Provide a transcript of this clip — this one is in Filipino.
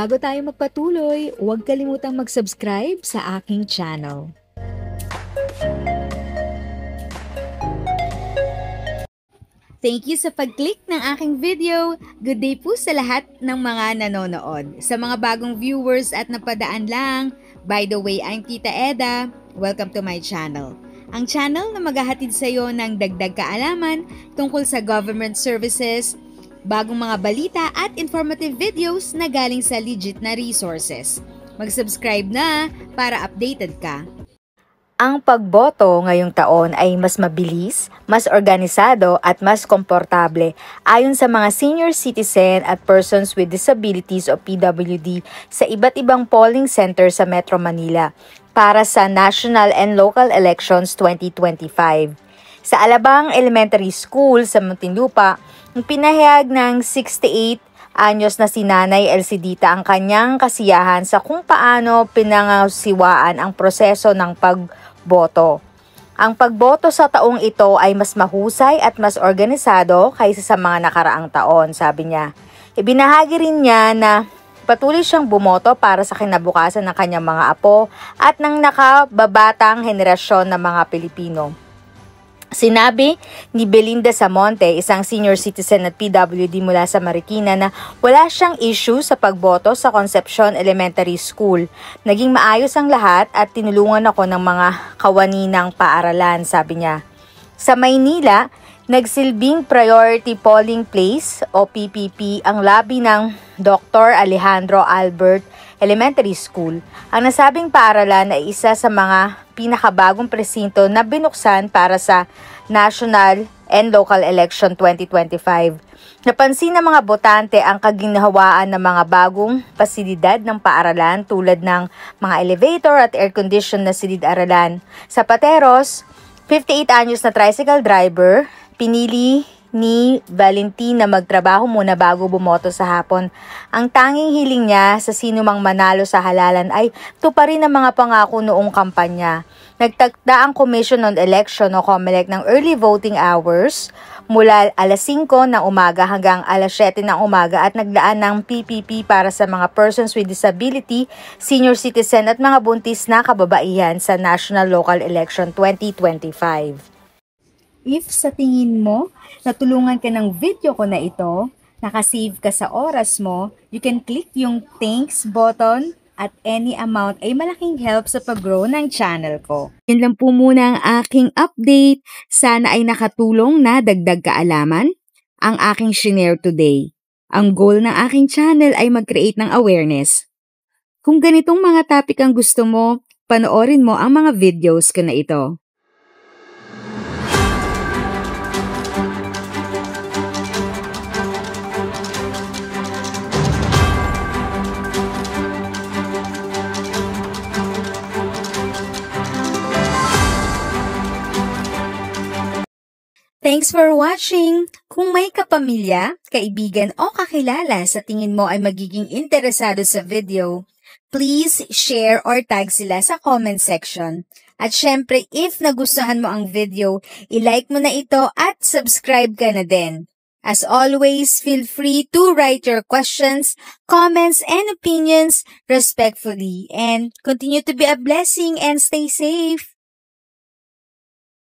Bago tayo magpatuloy, huwag kalimutang mag-subscribe sa aking channel. Thank you sa pag-click ng aking video. Good day po sa lahat ng mga nanonood. Sa mga bagong viewers at napadaan lang, by the way, I'm Tita Eda. Welcome to my channel. Ang channel na maghahatid sa iyo ng dagdag kaalaman tungkol sa government services, bagong mga balita at informative videos na galing sa legit na resources. Mag-subscribe na para updated ka. Ang pagboto ngayong taon ay mas mabilis, mas organisado at mas komportable ayon sa mga senior citizen at persons with disabilities o PWD sa iba't ibang polling center sa Metro Manila para sa National and Local Elections 2025. Sa Alabang Elementary School sa Muntinlupa, pinahayag ng 68 anyos na si Nanay Elcidita ang kanyang kasiyahan sa kung paano pinangasiwaan ang proseso ng pagboto. Ang pagboto sa taong ito ay mas mahusay at mas organisado kaysa sa mga nakaraang taon, sabi niya. Ibinahagi rin niya na patuloy siyang bumoto para sa kinabukasan ng kanyang mga apo at ng nakababatang henerasyon ng mga Pilipino. Sinabi ni Belinda Samonte, isang senior citizen at PWD mula sa Marikina, na wala siyang issue sa pagboto sa Concepcion Elementary School. Naging maayos ang lahat at tinulungan ako ng mga kawaninang paaralan, sabi niya. Sa Maynila, nagsilbing Priority Polling Place o PPP ang labi ng Dr. Alejandro Albert Elementary School. Ang nasabing paaralan ay isa sa mga pinakabagong presinto na binuksan para sa National and Local Election 2025. Napansin ng mga botante ang kaginhawaan ng mga bagong pasilidad ng paaralan tulad ng mga elevator at air-conditioned na silid-aralan. Sa Pateros, 58 anyos na tricycle driver, pinili ni Valentin na magtrabaho muna bago bumoto sa hapon. Ang tanging hiling niya sa sinumang manalo sa halalan ay tuparin ang mga pangako noong kampanya. Nagtakda ang Commission on Election o COMELEC ng early voting hours mula alas 5 ng umaga hanggang alas 7 ng umaga at naglaan ng PPP para sa mga persons with disability, senior citizen at mga buntis na kababaihan sa National Local Election 2025. If sa tingin mo, natulungan ka ng video ko na ito, nakasave ka sa oras mo, you can click yung thanks button at any amount ay malaking help sa pag-grow ng channel ko. Yan lang po muna ang aking update. Sana ay nakatulong na dagdag kaalaman ang aking share today. Ang goal ng aking channel ay mag-create ng awareness. Kung ganitong mga topic ang gusto mo, panoorin mo ang mga videos ko na ito. Thanks for watching! Kung may kapamilya, kaibigan o kakilala sa tingin mo ay magiging interesado sa video, please share or tag sila sa comment section. At syempre, if nagustuhan mo ang video, i-like mo na ito at subscribe ka na din. As always, feel free to write your questions, comments, and opinions respectfully. And continue to be a blessing and stay safe!